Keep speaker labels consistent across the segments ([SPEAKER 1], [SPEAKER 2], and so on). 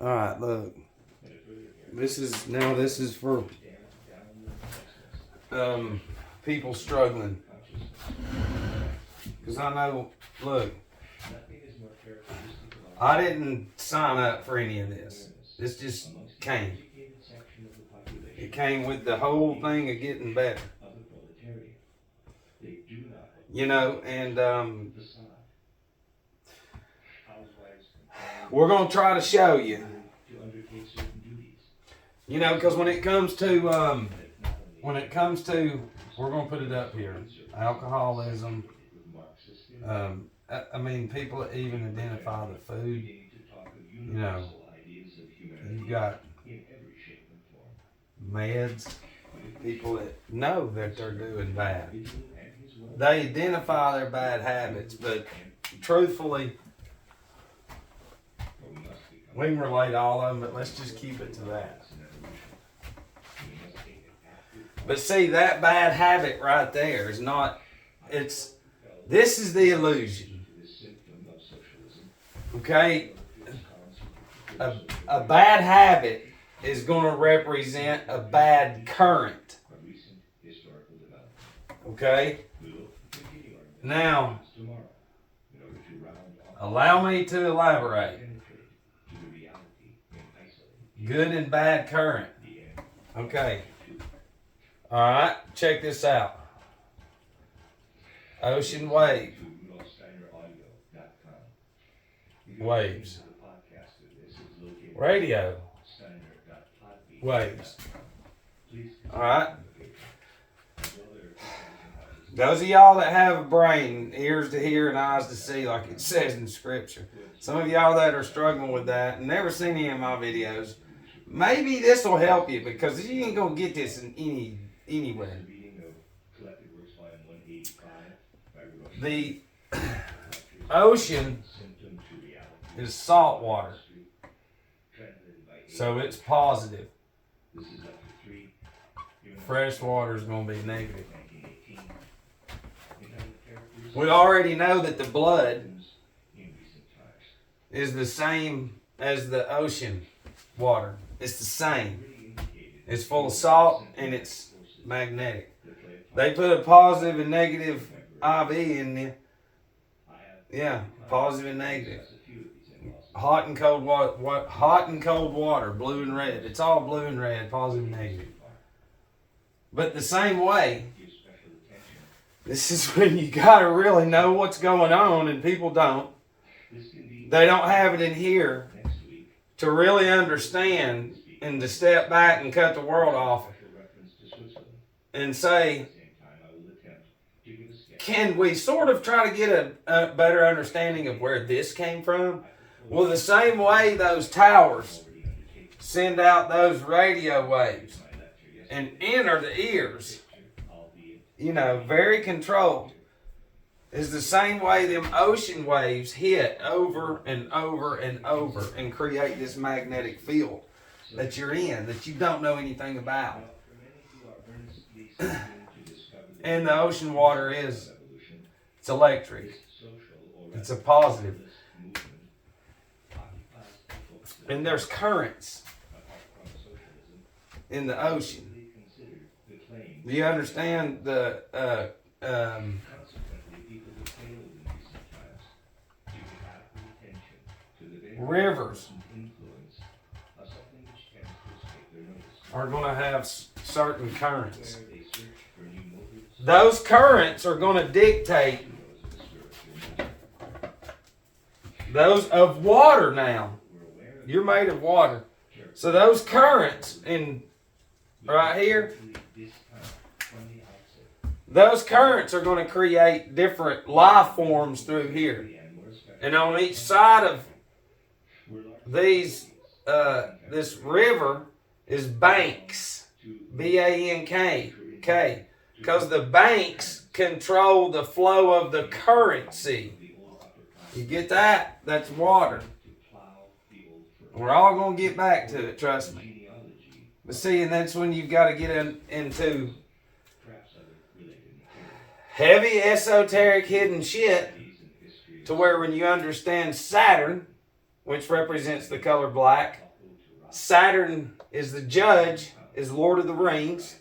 [SPEAKER 1] All right, look. This is for people struggling. Because I know, look, I didn't sign up for any of this. This just came. It came with the whole thing of getting better. You know, and we're going to try to show you. You know, because when it comes to, we're going to put it up here, alcoholism, I mean, people that even identify the food, you know, you've got meds, people that know that they're doing bad. They identify their bad habits, but truthfully, we can relate all of them, but let's just keep it to that. But see, that bad habit right there is not, this is the illusion. Okay? A bad habit is going to represent a bad current. Okay? Now, allow me to elaborate. Good and bad current. Okay. Alright, check this out. Ocean wave. Waves. Radio. Waves. Alright. Those of y'all that have a brain, ears to hear and eyes to see, like it says in Scripture. Some of y'all that are struggling with that and never seen any of my videos, maybe this will help you, because you ain't going to get this in anywhere. The ocean is salt water, so it's positive. Fresh water is going to be negative. We already know that the blood is the same as the ocean water. It's the same. It's full of salt and it's magnetic. They put a positive and negative IV in there. Yeah, positive and negative. Hot and cold water, blue and red. It's all blue and red, positive and negative. But the same way, this is when you gotta really know what's going on, and people don't. They don't have it in here to really understand and to step back and cut the world off and say, can we sort of try to get a better understanding of where this came from? Well, the same way those towers send out those radio waves and enter the ears, you know, very controlled, is the same way them ocean waves hit over and over and over and create this magnetic field that you're in, that you don't know anything about. And the ocean water it's electric. It's a positive. And there's currents in the ocean. Do you understand the rivers are going to have certain currents. Those currents are going to dictate those of water now. You're made of water. So those currents in right here, those currents are going to create different life forms through here. And on each side of these, this river is banks. B-A-N-K. Because the banks control the flow of the currency. You get that? That's water. We're all going to get back to it, trust me. But see, and that's when you've got to get into heavy esoteric hidden shit, to where when you understand Saturn, which represents the color black. Saturn is the judge, is Lord of the Rings.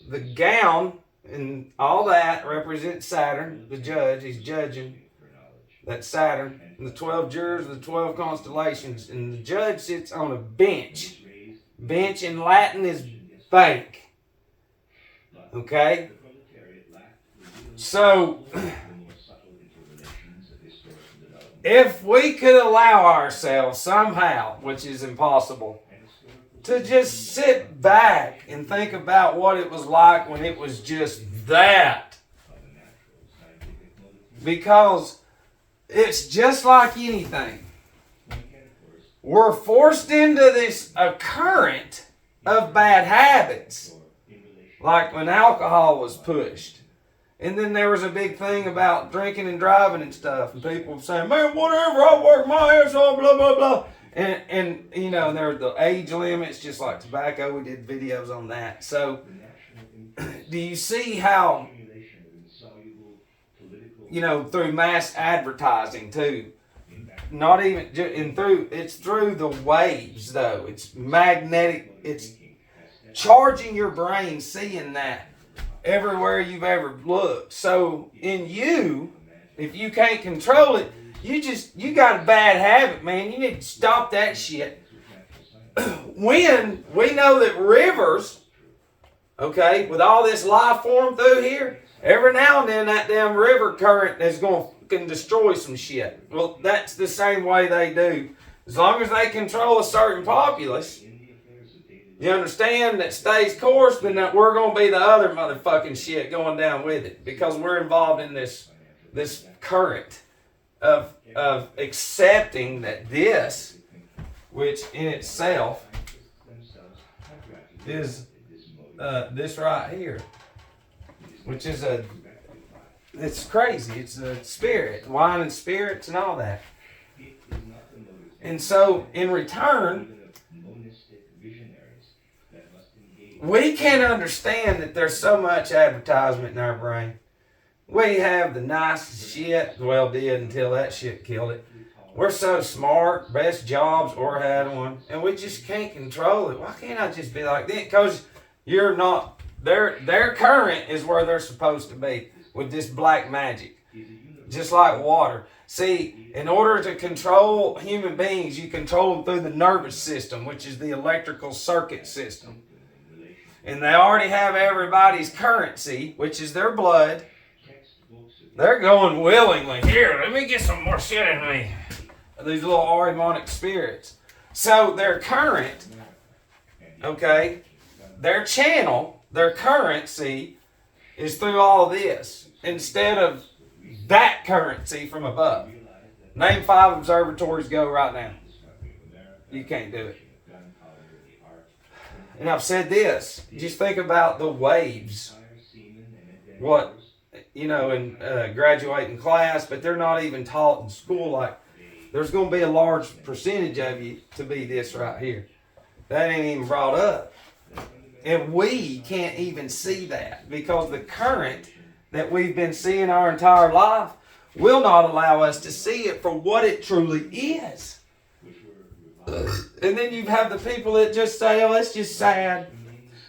[SPEAKER 1] The gown and all that represents Saturn, the judge. He's judging. That's Saturn. And the 12 jurors, the 12 constellations. And the judge sits on a bench. Bench in Latin is bank. Okay? So, if we could allow ourselves somehow, which is impossible, to just sit back and think about what it was like when it was just that. Because it's just like anything. We're forced into this a current of bad habits. Like when alcohol was pushed. And then there was a big thing about drinking and driving and stuff. And people saying, man, whatever, I'll work my ass off, blah, blah, blah. And you know, there were the age limits, just like tobacco. We did videos on that. So, do you see how, you know, through mass advertising too, not even, and through, it's through the waves though. It's magnetic, it's charging your brain, seeing that everywhere you've ever looked. So, in you, if you can't control it, you got a bad habit, man. You need to stop that shit. When we know that rivers, okay, with all this life form through here, every now and then that damn river current is going to fucking destroy some shit. Well, that's the same way they do. As long as they control a certain populace, you understand, that stays course, then that we're going to be the other motherfucking shit going down with it. Because we're involved in this current of accepting that this, which in itself is this right here, which is it's crazy. It's a spirit, wine and spirits and all that. And so in return, we can't understand that there's so much advertisement in our brain. We have the nicest shit, well, did until that shit killed it. We're so smart, best jobs or had one, and we just can't control it. Why can't I just be like that? Because you're not, their current is where they're supposed to be with this black magic. Just like water. See, in order to control human beings, you control them through the nervous system, which is the electrical circuit system. And they already have everybody's currency, which is their blood. They're going willingly. Here, let me get some more shit in me. These little Ahrimanic spirits. So their current, okay, their channel, their currency is through all this instead of that currency from above. Name 5 observatories go right now. You can't do it. And I've said this. Just think about the waves. What, you know, in graduating class, but they're not even taught in school. Like, there's going to be a large percentage of you to be this right here. That ain't even brought up. And we can't even see that because the current that we've been seeing our entire life will not allow us to see it for what it truly is. And then you have the people that just say, oh, it's just sad.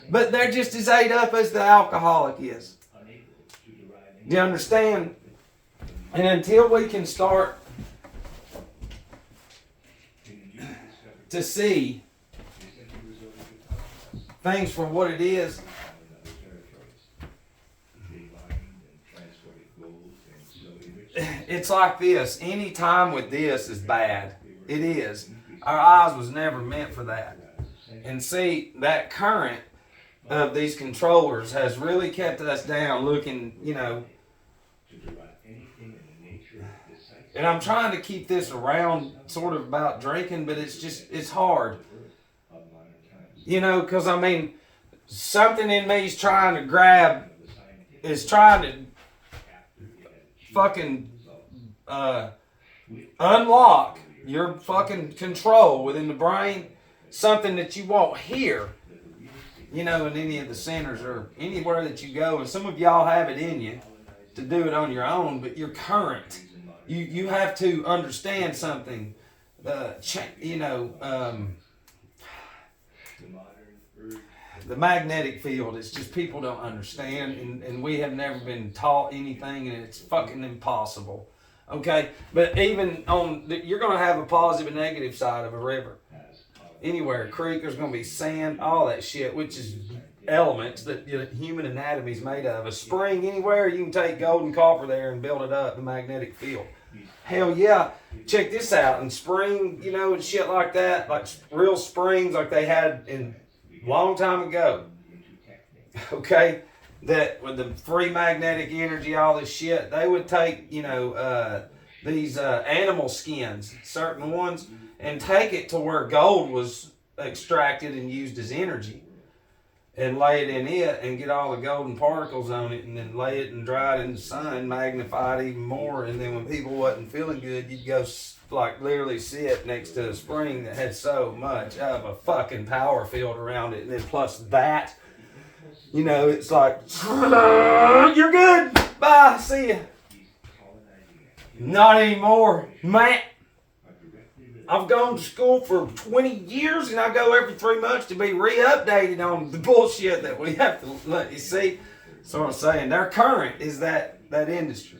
[SPEAKER 1] But they're just as ate up as the alcoholic is. Do you understand? And until we can start to see things for what it is, it's like this. Any time with this is bad. It is. Our eyes was never meant for that. And see, that current of these controllers has really kept us down looking, you know. And I'm trying to keep this around sort of about drinking, but it's hard. You know, because I mean, something in me is trying to fucking unlock your fucking control within the brain, something that you won't hear, you know, in any of the centers or anywhere that you go. And some of y'all have it in you to do it on your own, but your current, you have to understand something. the magnetic field is just people don't understand, and we have never been taught anything, and it's fucking impossible. Okay, but even you're gonna have a positive and negative side of a river. Anywhere, a creek, there's gonna be sand, all that shit, which is elements that human anatomy is made of. A spring, anywhere you can take gold and copper there and build it up, the magnetic field. Hell yeah, check this out. In spring, and shit like that, like real springs like they had in long time ago. Okay, that with the free magnetic energy, all this shit, they would take, these animal skins, certain ones, and take it to where gold was extracted and used as energy, and lay it in it and get all the golden particles on it, and then lay it and dry it in the sun, magnify it even more. And then when people wasn't feeling good, you'd go like literally sit next to a spring that had so much of a fucking power field around it. And then plus that, it's like, you're good, bye, see ya. Not anymore, man. I've gone to school for 20 years, and I go every 3 months to be re-updated on the bullshit that we have to let you see. That's what I'm saying. Their current is that industry.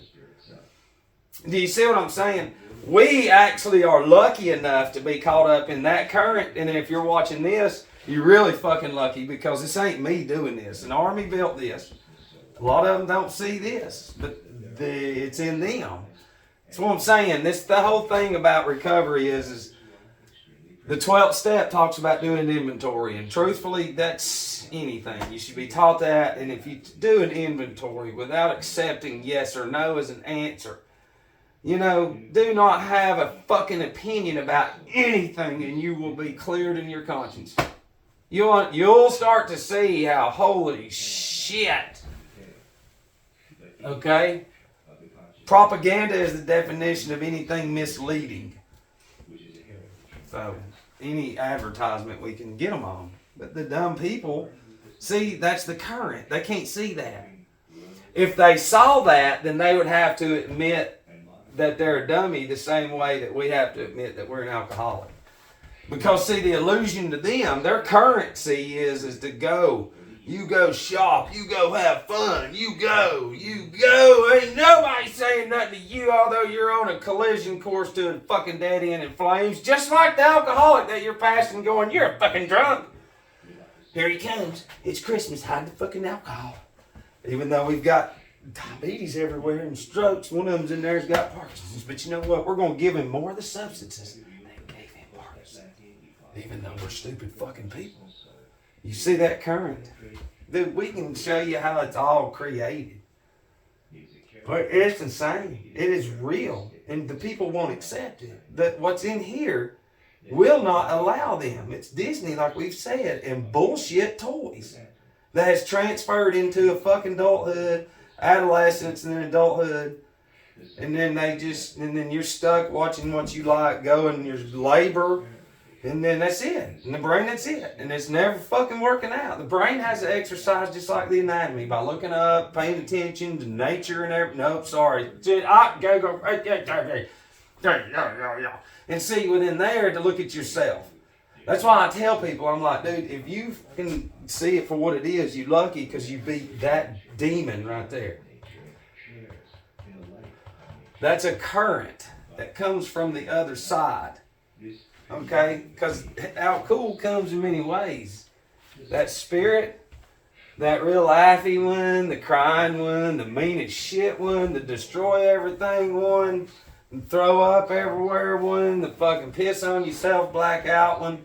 [SPEAKER 1] Do you see what I'm saying? We actually are lucky enough to be caught up in that current, and if you're watching this, you're really fucking lucky, because this ain't me doing this. An army built this. A lot of them don't see this, but it's in them. That's what I'm saying. The whole thing about recovery is the 12th step talks about doing an inventory. And truthfully, that's anything. You should be taught that. And if you do an inventory without accepting yes or no as an answer, do not have a fucking opinion about anything, and you will be cleared in your conscience. You'll start to see how, holy shit. Okay? Propaganda is the definition of anything misleading. So, any advertisement we can get them on. But the dumb people, see, that's the current. They can't see that. If they saw that, then they would have to admit that they're a dummy the same way that we have to admit that we're an alcoholic. Because, see, the illusion to them, their currency is to go. You go shop, you go have fun, you go. Ain't nobody saying nothing to you, although you're on a collision course to a fucking dead end in flames, just like the alcoholic that you're passing going, you're a fucking drunk. Here he comes. It's Christmas, hide the fucking alcohol. Even though we've got diabetes everywhere and strokes, one of them's in there's got Parkinson's. But you know what? We're going to give him more of the substances. They gave him Parkinson's. Even though we're stupid fucking people. You see that current? Dude, we can show you how it's all created. But it's insane. It is real. And the people won't accept it. That what's in here will not allow them. It's Disney, like we've said, and bullshit toys that has transferred into a fucking adulthood, adolescence, and then adulthood. And then you're stuck watching what you like go in your labor. And then that's it. And the brain, that's it. And it's never fucking working out. The brain has to exercise just like the anatomy by looking up, paying attention to nature and everything. Nope, sorry. Go. And see within there to look at yourself. That's why I tell people, I'm like, dude, if you can see it for what it is, you're lucky because you beat that demon right there. That's a current that comes from the other side. Okay? Because how cool comes in many ways. That spirit, that real laughy one, the crying one, the mean as shit one, the destroy everything one, the throw up everywhere one, the fucking piss on yourself blackout one.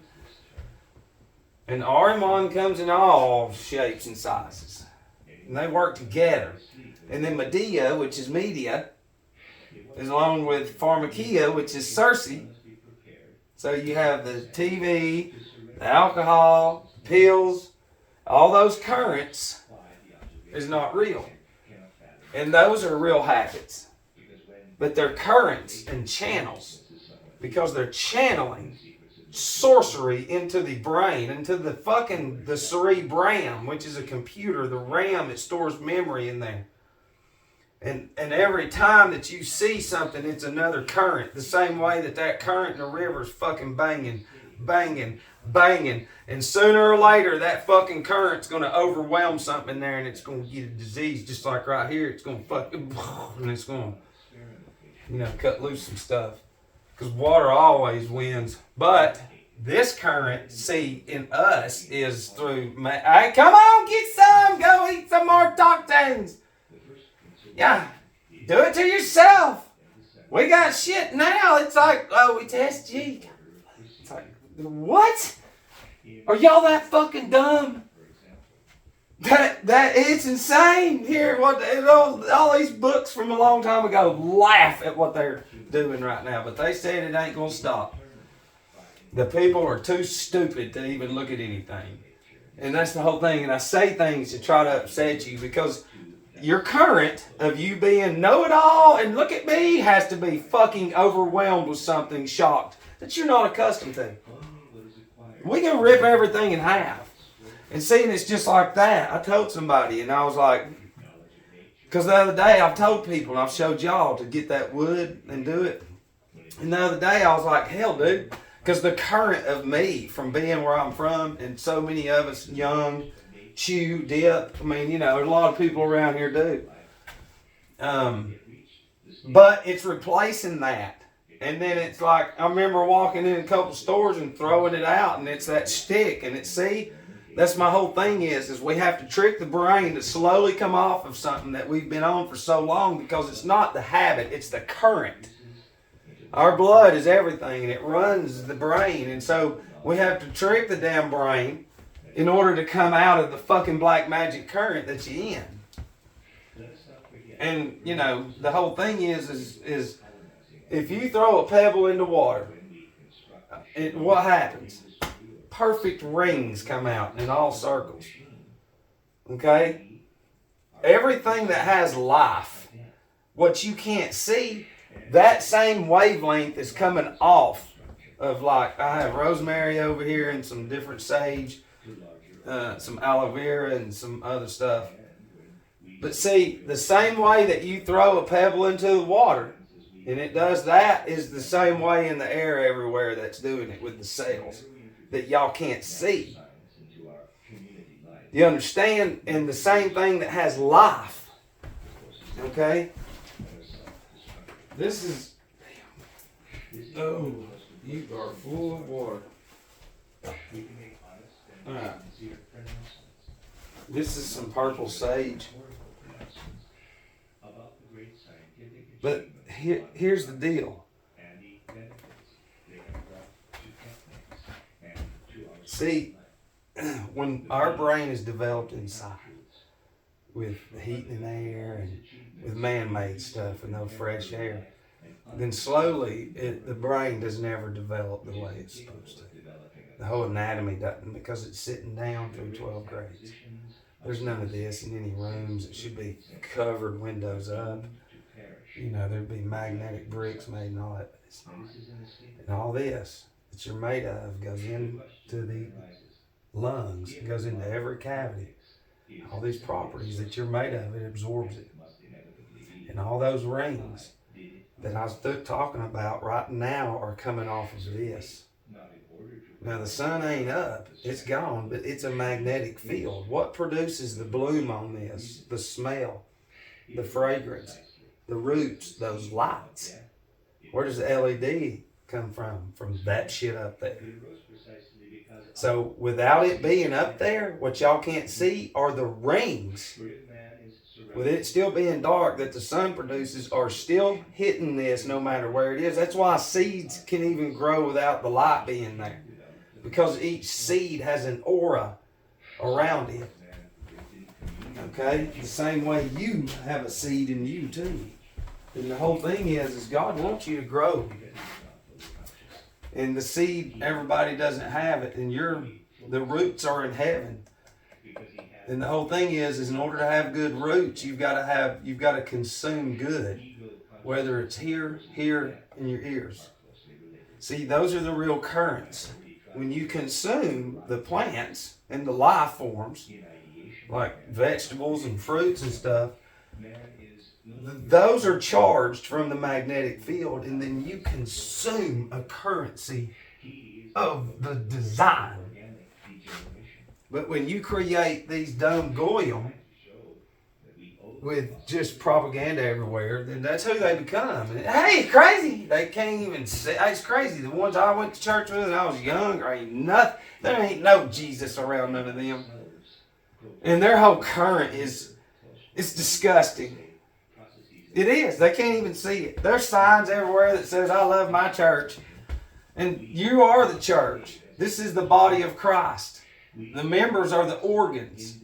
[SPEAKER 1] And Ahriman comes in all shapes and sizes. And they work together. And then Medea, which is media, is along with Pharmakia, which is Circe. So you have the TV, the alcohol, pills, all those currents is not real. And those are real habits. But they're currents and channels because they're channeling sorcery into the brain, into the cerebrum, which is a computer, the RAM that stores memory in there. And every time that you see something, it's another current. The same way that current in the river is fucking banging, banging, banging. And sooner or later, that fucking current's going to overwhelm something there and it's going to get a disease. Just like right here, it's going to fucking, and it's going to, cut loose some stuff. Because water always wins. But this current, see, in us is through, hey, come on, get some, go eat some more toxins. Yeah, do it to yourself. We got shit now. It's like, we test you. It's like, what? Are y'all that fucking dumb? That it's insane. Here, all these books from a long time ago laugh at what they're doing right now, but they said it ain't gonna stop. The people are too stupid to even look at anything, and that's the whole thing. And I say things to try to upset you because your current of you being know-it-all and look at me has to be fucking overwhelmed with something, shocked that you're not accustomed to. We can rip everything in half. And seeing it's just like that, I told somebody and I was like, because the other day I've told people and I've showed y'all to get that wood and do it. And the other day I was like, hell dude, because the current of me from being where I'm from and so many of us young, chew, dip. I mean, a lot of people around here do. But it's replacing that. And then it's like, I remember walking in a couple stores and throwing it out, and it's that stick. And that's my whole thing is we have to trick the brain to slowly come off of something that we've been on for so long because it's not the habit, it's the current. Our blood is everything, and it runs the brain. And so we have to trick the damn brain in order to come out of the fucking black magic current that you're in. And, the whole thing is if you throw a pebble into water, what happens? Perfect rings come out in all circles. Okay? Everything that has life, what you can't see, that same wavelength is coming off of, like, I have rosemary over here and some different sage, some aloe vera and some other stuff. But see, the same way that you throw a pebble into the water, and it does that, is the same way in the air everywhere that's doing it with the cells that y'all can't see. You understand? And the same thing that has life. Okay? This is... Oh, you are full of water. Alright. This is some purple sage. But here's the deal. See, when our brain is developed inside with heat in the air and with man-made stuff and no fresh air, then slowly the brain doesn't ever develop the way it's supposed to. The whole anatomy doesn't, because it's sitting down through 12 grades. There's none of this in any rooms. It should be covered, windows up. There'd be magnetic bricks made and all that, but it's not. And all this that you're made of goes into the lungs. It goes into every cavity. All these properties that you're made of, it absorbs it. And all those rings that I was talking about right now are coming off of this. Now the sun ain't up, it's gone, but it's a magnetic field. What produces the bloom on this? The smell, the fragrance, the roots, those lights. Where does the LED come from? From that shit up there. So without it being up there, what y'all can't see are the rings. With it still being dark that the sun produces are still hitting this no matter where it is. That's why seeds can even grow without the light being there. Because each seed has an aura around it. Okay? The same way you have a seed in you too. And the whole thing is God wants you to grow. And the seed, everybody doesn't have it. And the roots are in heaven. And the whole thing is in order to have good roots, you've got to consume good. Whether it's here, in your ears. See, those are the real currents. When you consume the plants and the life forms, like vegetables and fruits and stuff, those are charged from the magnetic field, and then you consume a currency of the design. But when you create these dumb goyim with just propaganda everywhere, then that's who they become. And, hey, it's crazy. They can't even say, it's crazy. The ones I went to church with when I was young, ain't nothing. There ain't no Jesus around none of them. And their whole current it's disgusting. It is. They can't even see it. There's signs everywhere that says, I love my church. And you are the church. This is the body of Christ. The members are the organs.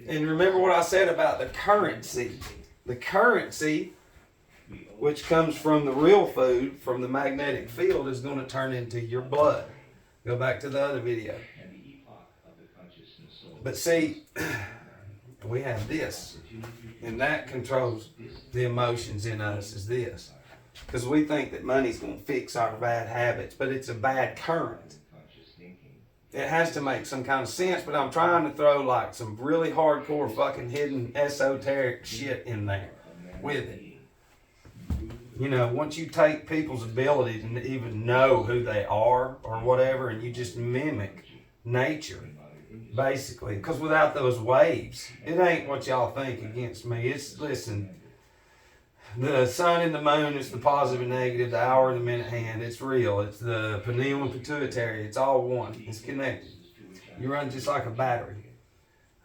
[SPEAKER 1] And remember what I said about the currency. The currency, which comes from the real food, from the magnetic field, is going to turn into your blood. Go back to the other video. But see, we have this. And that controls the emotions in us, is this. Because we think that money's going to fix our bad habits, but it's a bad current. It has to make some kind of sense, but I'm trying to throw like some really hardcore fucking hidden esoteric shit in there with it. You know, once you take people's ability to even know who they are or whatever, and you just mimic nature, basically. Because without those waves, it ain't what y'all think against me. It's, listen, the sun and the moon is the positive and negative, the hour and the minute hand. It's real. It's the pineal and pituitary. It's all one. It's connected. You run just like a battery.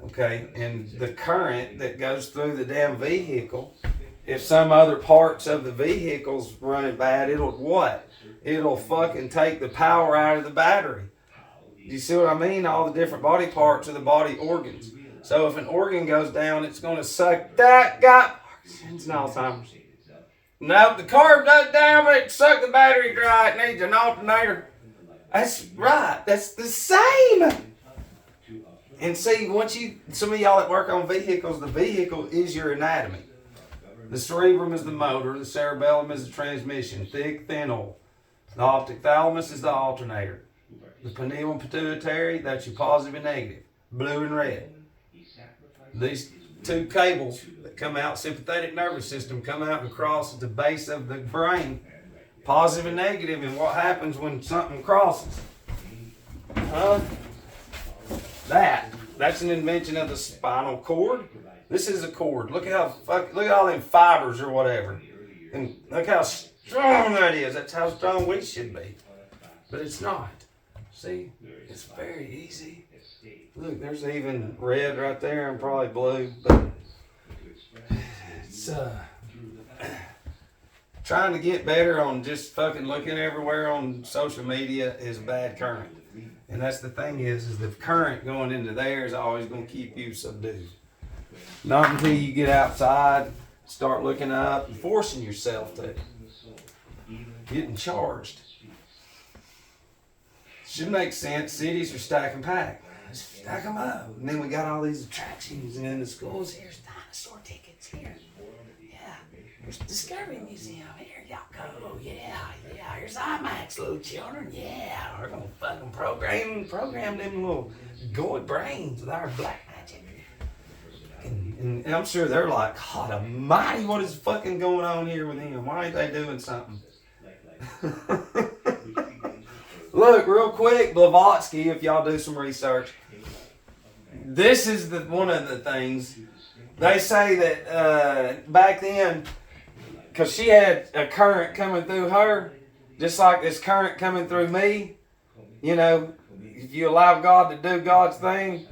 [SPEAKER 1] Okay? And the current that goes through the damn vehicle, if some other parts of the vehicle's running bad, it'll what? It'll fucking take the power out of the battery. You see what I mean? All the different body parts are the body organs. So if an organ goes down, it's going to suck that guy. It's an Alzheimer's. Nope, the car goes down, but it sucked the battery dry. It needs an alternator. That's right. That's the same. And see, some of y'all that work on vehicles, the vehicle is your anatomy. The cerebrum is the motor. The cerebellum is the transmission. Thick, thin oil. The optic thalamus is the alternator. The pineal and pituitary, that's your positive and negative. Blue and red. These two cables that come out, sympathetic nervous system, come out and cross at the base of the brain. Positive and negative, and what happens when something crosses? That's an invention of the spinal cord. This is a cord. Look at all them fibers or whatever. And look how strong that is. That's how strong we should be. But it's not. See? It's very easy. Look, there's even red right there and probably blue. But it's trying to get better on just fucking looking everywhere on social media is a bad current. And that's the thing is the current going into there is always going to keep you subdued. Not until you get outside, start looking up and forcing yourself to. Getting charged. Should make sense. Cities are stacking packed. Stack them up. And then we got all these attractions in the schools. Here's dinosaur tickets. Here. Yeah. Here's Discovery Museum. Here y'all go. Yeah. Here's IMAX, little children. Yeah. We're going to fucking program them little goy brains with our black magic. And I'm sure they're like, God almighty, what is fucking going on here with him? Why ain't they doing something? Look, real quick, Blavatsky, if y'all do some research. This is one of the things. They say that back then, because she had a current coming through her, just like this current coming through me, you know, if you allow God to do God's thing,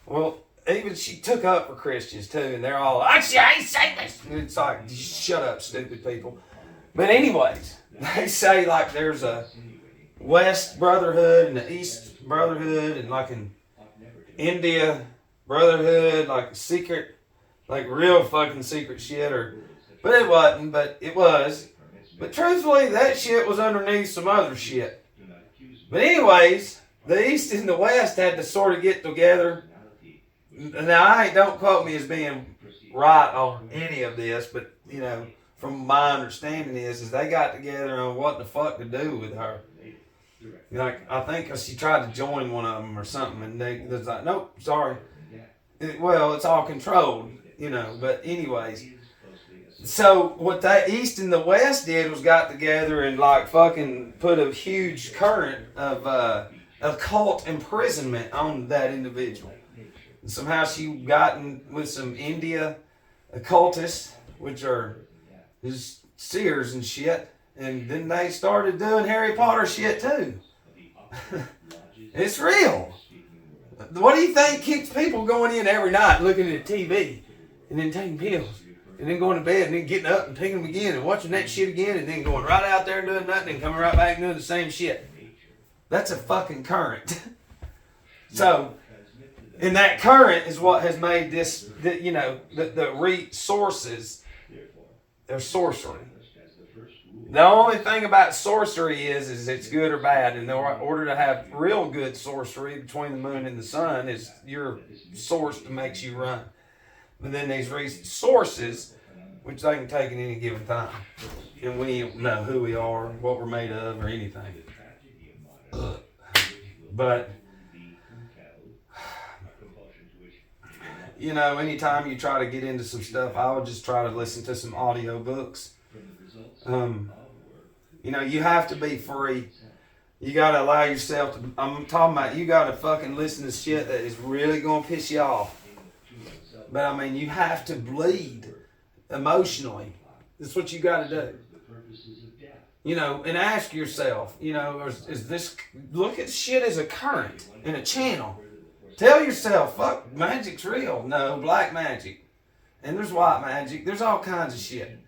[SPEAKER 1] well, even she took up for Christians too, and they're all, I say this. And it's like, shut up, stupid people. But anyways, they say like there's a West Brotherhood and the East Brotherhood and like an India Brotherhood, like secret, like real fucking secret shit. But it wasn't, but it was. But truthfully, that shit was underneath some other shit. But anyways, the East and the West had to sort of get together. Now, don't quote me as being right on any of this, but, you know, from my understanding is they got together on what the fuck to do with her. Like, I think cause she tried to join one of them or something, and they was like, nope, sorry. It's all controlled. But anyways, so what the East and the West did was got together and like fucking put a huge current of occult imprisonment on that individual. And somehow she gotten with some India occultists, which are just seers and shit, and then they started doing Harry Potter shit too. It's real. What do you think keeps people going in every night looking at TV and then taking pills and then going to bed and then getting up and taking them again and watching that shit again and then going right out there and doing nothing and coming right back and doing the same shit? That's a fucking current. So, and that current is what has made the resources, they're sorcery. The only thing about sorcery is it's good or bad. In order to have real good sorcery between the moon and the sun is your source that makes you run. But then these sources, which they can take at any given time. And we don't know who we are, what we're made of, or anything. But, anytime you try to get into some stuff, I would just try to listen to some audio books. You have to be free. You got to allow yourself to, I'm talking about, you got to fucking listen to shit that is really going to piss you off. But you have to bleed emotionally. That's what you got to do. And ask yourself, is this, look at shit as a current and a channel. Tell yourself, fuck, magic's real. No, black magic. And there's white magic. There's all kinds of shit.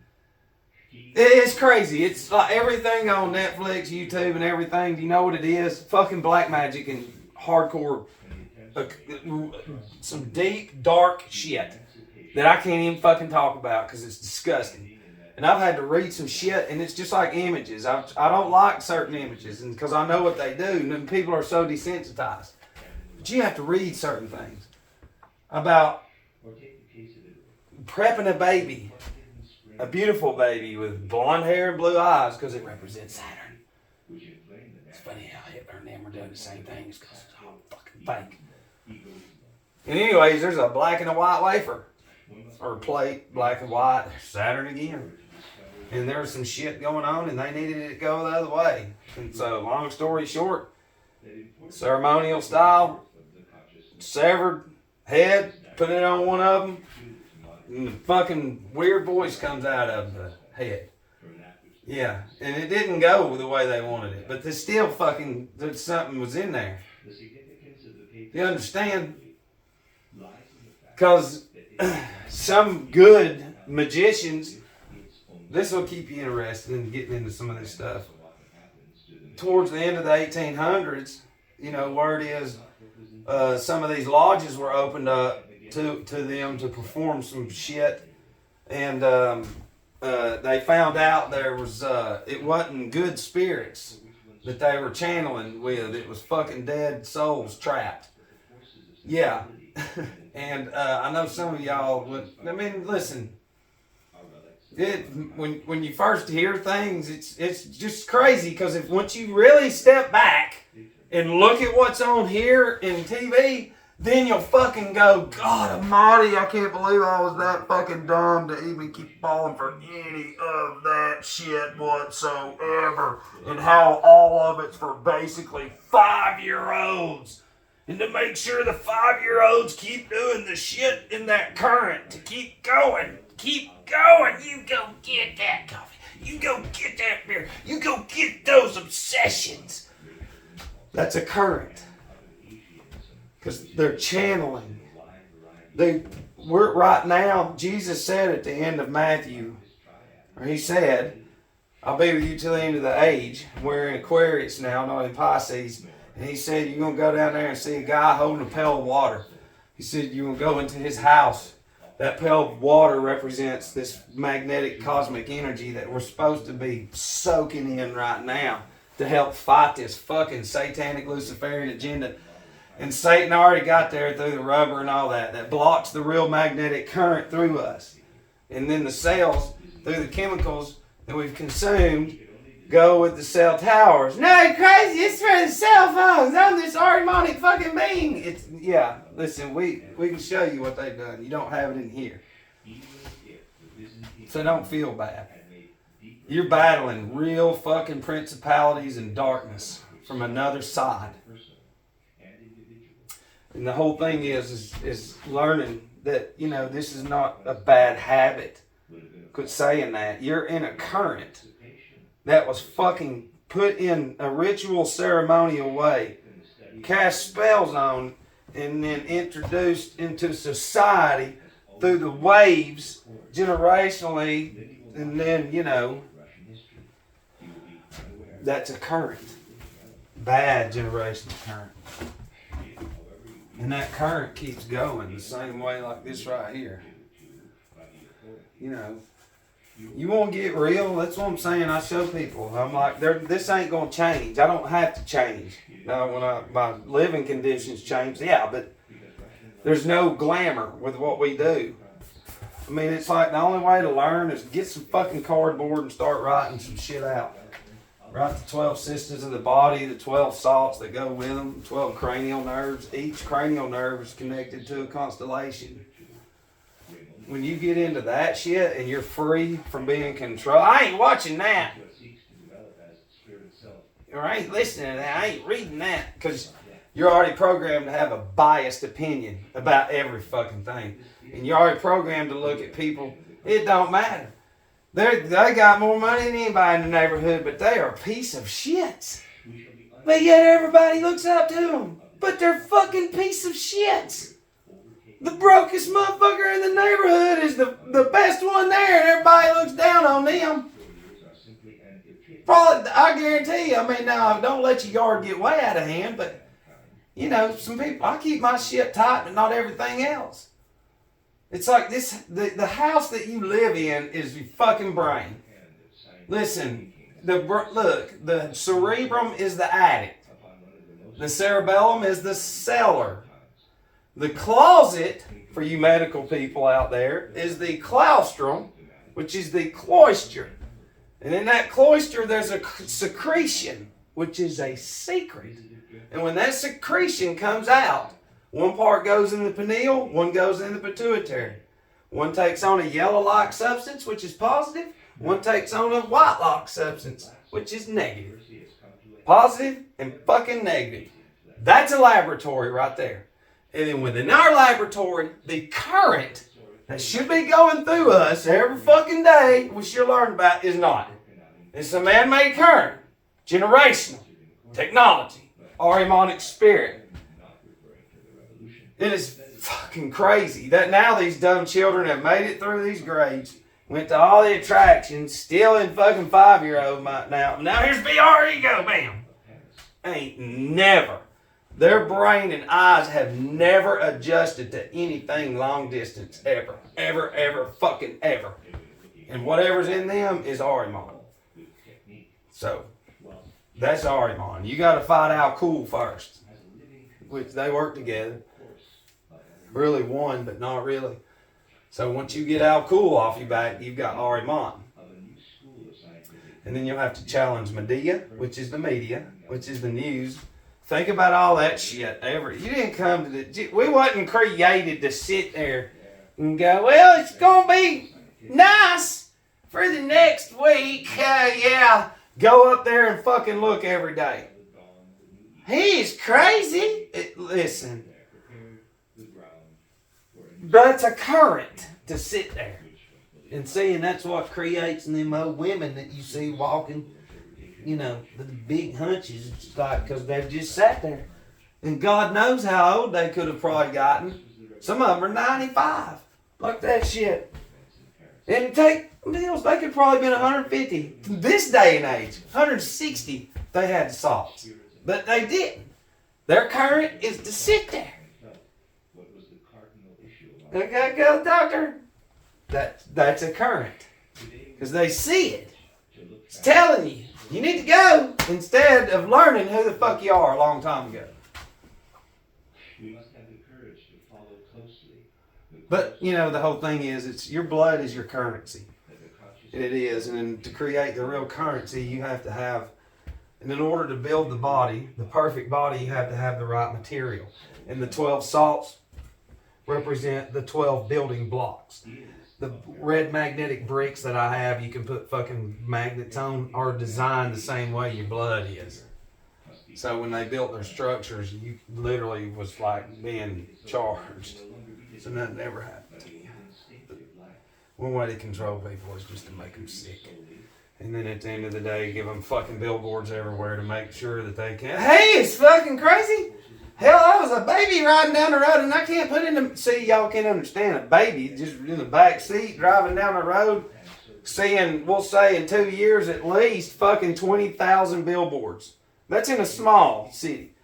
[SPEAKER 1] It's crazy. It's like everything on Netflix, YouTube, and everything. Do you know what it is? Fucking black magic and hardcore, some deep, dark shit that I can't even fucking talk about because it's disgusting. And I've had to read some shit, and it's just like images. I don't like certain images, and because I know what they do, and people are so desensitized. But you have to read certain things about prepping a baby. A beautiful baby with blonde hair and blue eyes because it represents Saturn. It's funny how Hitler and them were doing the same thing because it's all fucking fake. And anyways, there's a black and a white wafer. Or plate, black and white. There's Saturn again. And there was some shit going on and they needed it to go the other way. And so, long story short, ceremonial style, severed head, put it on one of them. And the fucking weird voice comes out of the head. Yeah, and it didn't go the way they wanted it. But there's still fucking, something was in there. You understand? Because some good magicians, this will keep you interested in getting into some of this stuff. Towards the end of the 1800s, where it is, some of these lodges were opened up to them to perform some shit, and they found out there was it wasn't good spirits that they were channeling with. It was fucking dead souls trapped. Yeah. And I know some of y'all would, listen, when you first hear things, it's just crazy because once you really step back and look at what's on here in TV, then you'll fucking go, God almighty, I can't believe I was that fucking dumb to even keep falling for any of that shit whatsoever. And how all of it's for basically 5-year-olds. And to make sure the 5-year-olds keep doing the shit in that current. To keep going. Keep going. You go get that coffee. You go get that beer. You go get those obsessions. That's a current. Because they're channeling. We're right now, Jesus said at the end of Matthew, or he said, I'll be with you till the end of the age. We're in Aquarius now, not in Pisces. And he said, you're going to go down there and see a guy holding a pail of water. He said, you're going to go into his house. That pail of water represents this magnetic cosmic energy that we're supposed to be soaking in right now to help fight this fucking satanic Luciferian agenda. And Satan already got there through the rubber and all that blocks the real magnetic current through us. And then the cells, through the chemicals that we've consumed, go with the cell towers. No, you're crazy. It's for the cell phones. I'm this harmonic fucking being. Listen, we can show you what they've done. You don't have it in here. So don't feel bad. You're battling real fucking principalities and darkness from another side. And the whole thing is learning that, you know, this is not a bad habit. Quit saying that. You're in a current that was fucking put in a ritual ceremonial way, cast spells on, and then introduced into society through the waves generationally, and then, you know, that's a current. Bad generational current. And that current keeps going the same way like this right here. You know, you want to get real, that's what I'm saying. I show people. I'm like, this ain't going to change. I don't have to change. Now, when my living conditions change, yeah, but there's no glamour with what we do. I mean, it's like the only way to learn is get some fucking cardboard and start writing some shit out. Write the 12 systems of the body, the 12 salts that go with them, 12 cranial nerves. Each cranial nerve is connected to a constellation. When you get into that shit and you're free from being controlled, I ain't watching that. Or I ain't listening to that. I ain't reading that. Because you're already programmed to have a biased opinion about every fucking thing. And you're already programmed to look at people. It don't matter. They got more money than anybody in the neighborhood, but they are a piece of shit. But yet everybody looks up to them. But they're fucking piece of shit. The brokest motherfucker in the neighborhood is the best one there, and everybody looks down on them. Probably, I guarantee you, I mean, now, don't let your yard get way out of hand, but, you know, some people, I keep my shit tight, but not everything else. It's like this, the house that you live in is your fucking brain. Listen, look, the cerebrum is the attic. The cerebellum is the cellar. The closet, for you medical people out there, is the claustrum, which is the cloister. And in that cloister, there's a secretion, which is a secret. And when that secretion comes out, one part goes in the pineal, one goes in the pituitary. One takes on a yellow-like substance, which is positive. One takes on a white-like substance, which is negative. Positive and fucking negative. That's a laboratory right there. And then within our laboratory, the current that should be going through us every fucking day, which you're learning about, is not. It's a man-made current. Generational. Technology. Ahrimanic spirit. It is fucking crazy that now these dumb children have made it through these grades, went to all the attractions, still in fucking 5-year-old now. Now here's VR ego, bam. Ain't never. Their brain and eyes have never adjusted to anything long distance, ever. Ever, fucking ever. And whatever's in them is Ahriman. So, that's Ahriman. You gotta fight Al Cool first. Which they work together. Really one, but not really. So once you get Al Cool off your back, you've got Ahriman. And then you'll have to challenge Medea, which is the media, which is the news. Think about all that shit. You didn't come to we wasn't created to sit there and go, well, it's going to be nice for the next week. Yeah, go up there and fucking look every day. He's crazy. Listen. That's a current to sit there and see, and that's what creates them old women that you see walking, you know, the big hunches. It's like because they've just sat there, and God knows how old they could have probably gotten. Some of them are 95. Look at that shit. And take meals, they could probably been 150 this day and age, 160. They had the salts, but they didn't. Their current is to sit there. Okay, go, doctor. That's a current. Because they see it. It's telling you. You need to go instead of learning who the fuck you are a long time ago. But, you know, the whole thing is, it's your blood is your currency. It is. And to create the real currency, you have to have, and in order to build the body, the perfect body, you have to have the right material. And the 12 salts represent the 12 building blocks. the red magnetic bricks that I have, you can put fucking magnets on, are designed the same way your blood is. So when they built their structures, you literally was like being charged. So nothing ever happened to you. One way to control people is just to make them sick. And then at the end of the day, give them fucking billboards everywhere to make sure that they can. Hey, it's fucking crazy. Hell, I was a baby riding down the road and I can't put in the... See, y'all can't understand. A baby just in the back seat driving down the road, seeing, we'll say in 2 years at least, fucking 20,000 billboards. That's in a small city.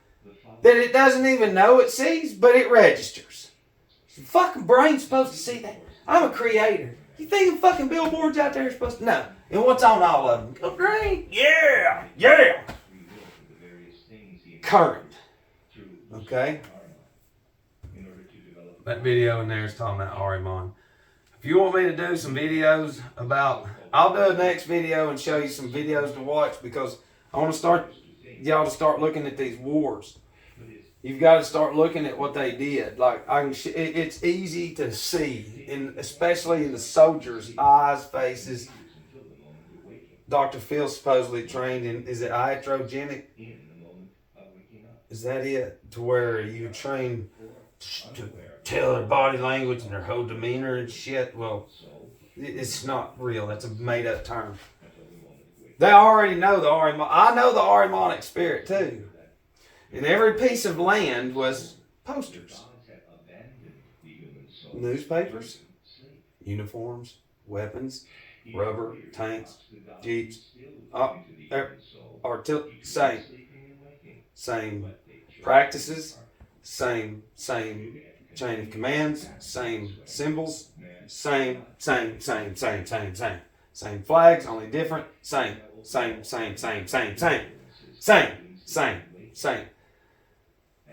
[SPEAKER 1] That it doesn't even know it sees, but it registers. The fucking brain's supposed to see that. I'm a creator. You think the fucking billboards out there are supposed to... No. And what's on all of them? Go green. Yeah. Yeah. Current. Okay? That video in there is talking about RMON. If you want me to do some videos about... I'll do a next video and show you some videos to watch because I want to start... Y'all to start looking at these wars. You've got to start looking at what they did. Like it's easy to see, especially in the soldiers' eyes, faces. Dr. Phil supposedly trained in, is it iatrogenic? Is that it? To where you train to tell their body language and their whole demeanor and shit? Well, it's not real. That's a made-up term. They already know the RMON. I know the RMonic spirit too. And every piece of land was posters. Newspapers, uniforms, weapons, rubber, tanks, jeeps, same practices, same chain of commands, same symbols, same flags, only different, same.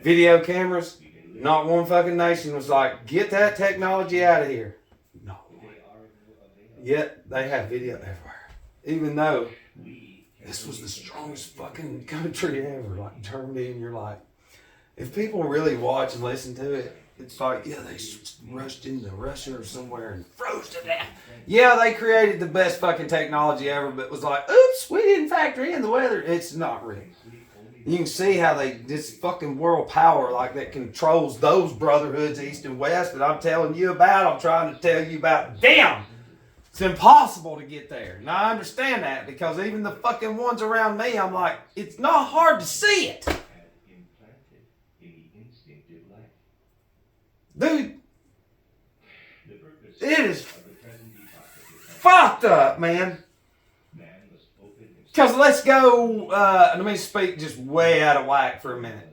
[SPEAKER 1] Video cameras, not one fucking nation was like, get that technology out of here. No. Yet they have video everywhere. Even though this was the strongest fucking country ever, like Germany, and you're like, if people really watch and listen to it, it's like, yeah, they rushed into Russia or somewhere and froze to death. Yeah, they created the best fucking technology ever, but it was like, oops, we didn't factor in the weather. It's not real. You can see how this fucking world power like that controls those brotherhoods east and west that I'm telling you about. I'm trying to tell you about. Damn! It's impossible to get there. Now I understand that because even the fucking ones around me, I'm like, it's not hard to see it. Dude, it is fucked up, man. Because let's go, let me speak just way out of whack for a minute.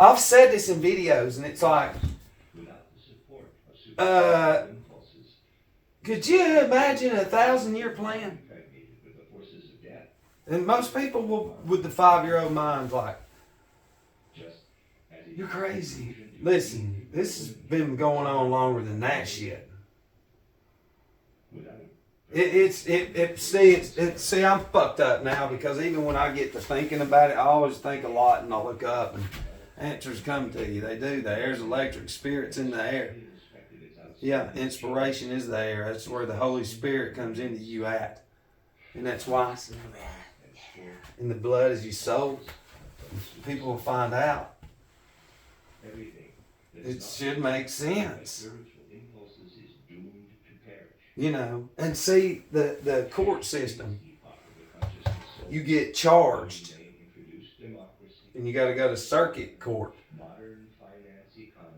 [SPEAKER 1] I've said this in videos and it's like, could you imagine a 1,000-year plan? And most people will, with the 5-year-old minds, like, you're crazy. Listen, this has been going on longer than that shit. See, I'm fucked up now because even when I get to thinking about it, I always think a lot and I look up and answers come to you. They do. There's electric spirits in the air. Yeah, inspiration is the air. That's where the Holy Spirit comes into you at. And that's why in the blood is your soul. People will find out. It should make sense. You know, and see, the court system, you get charged. And you got to go to circuit court.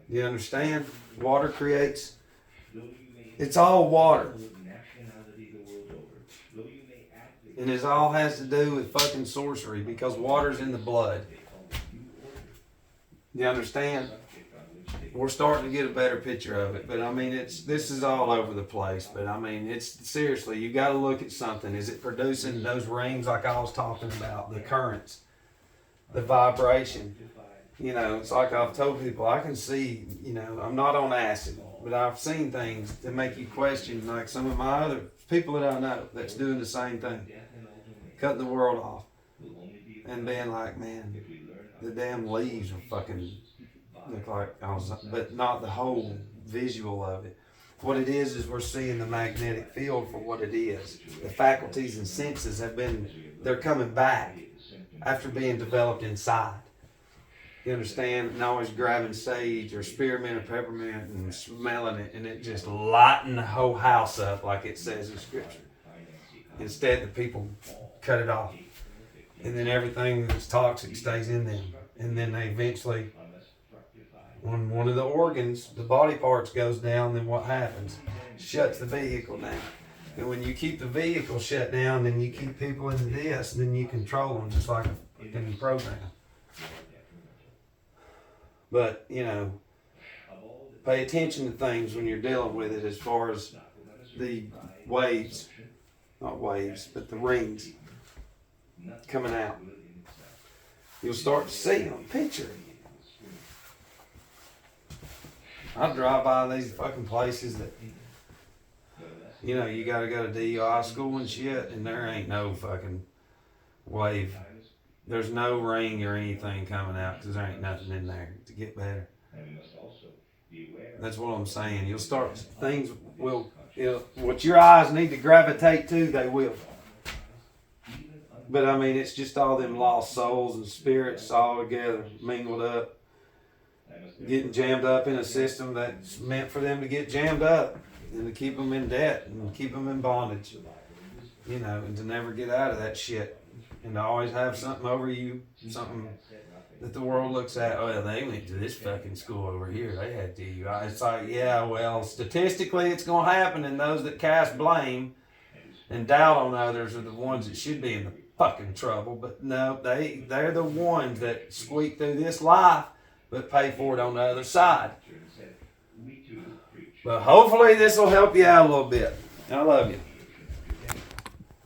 [SPEAKER 1] You understand? Water creates... It's all water. And it all has to do with fucking sorcery because water's in the blood. You understand? We're starting to get a better picture of it, but I mean, this is all over the place. But I mean, it's seriously, you got to look at something. Is it producing those rings like I was talking about, the currents, the vibration? You know, it's like I've told people, I can see. You know, I'm not on acid, but I've seen things that make you question, like some of my other people that I know that's doing the same thing, cutting the world off, and being like, man, the damn leaves are fucking. look like but not the whole visual of it. What it is we're seeing the magnetic field for what it is. The faculties and senses they're coming back after being developed inside. You understand? And always grabbing sage or spearmint or peppermint and smelling it, and it just lighting the whole house up like it says in scripture. Instead, the people cut it off. And then everything that's toxic stays in them. And then they eventually, when one of the organs, the body parts goes down, then what happens? Shuts the vehicle down. And when you keep the vehicle shut down, then you keep people in this, and then you control them just like a fucking program. But, you know, pay attention to things when you're dealing with it as far as the waves, not waves, but the rings coming out. You'll start to see them, picture. I drive by these fucking places that, you know, you gotta go to DUI school and shit, and there ain't no fucking wave. There's no ring or anything coming out because there ain't nothing in there to get better. That's what I'm saying. You'll start, things will, what your eyes need to gravitate to, they will. But I mean, it's just all them lost souls and spirits all together, mingled up, getting jammed up in a system that's meant for them to get jammed up and to keep them in debt and keep them in bondage, you know, and to never get out of that shit. And to always have something over you, something that the world looks at. Oh, yeah, they went to this fucking school over here. They had DUI. It's like, yeah, well, statistically it's going to happen, and those that cast blame and doubt on others are the ones that should be in the fucking trouble. But no, they're the ones that squeak through this life but pay for it on the other side. But hopefully this will help you out a little bit. I love you.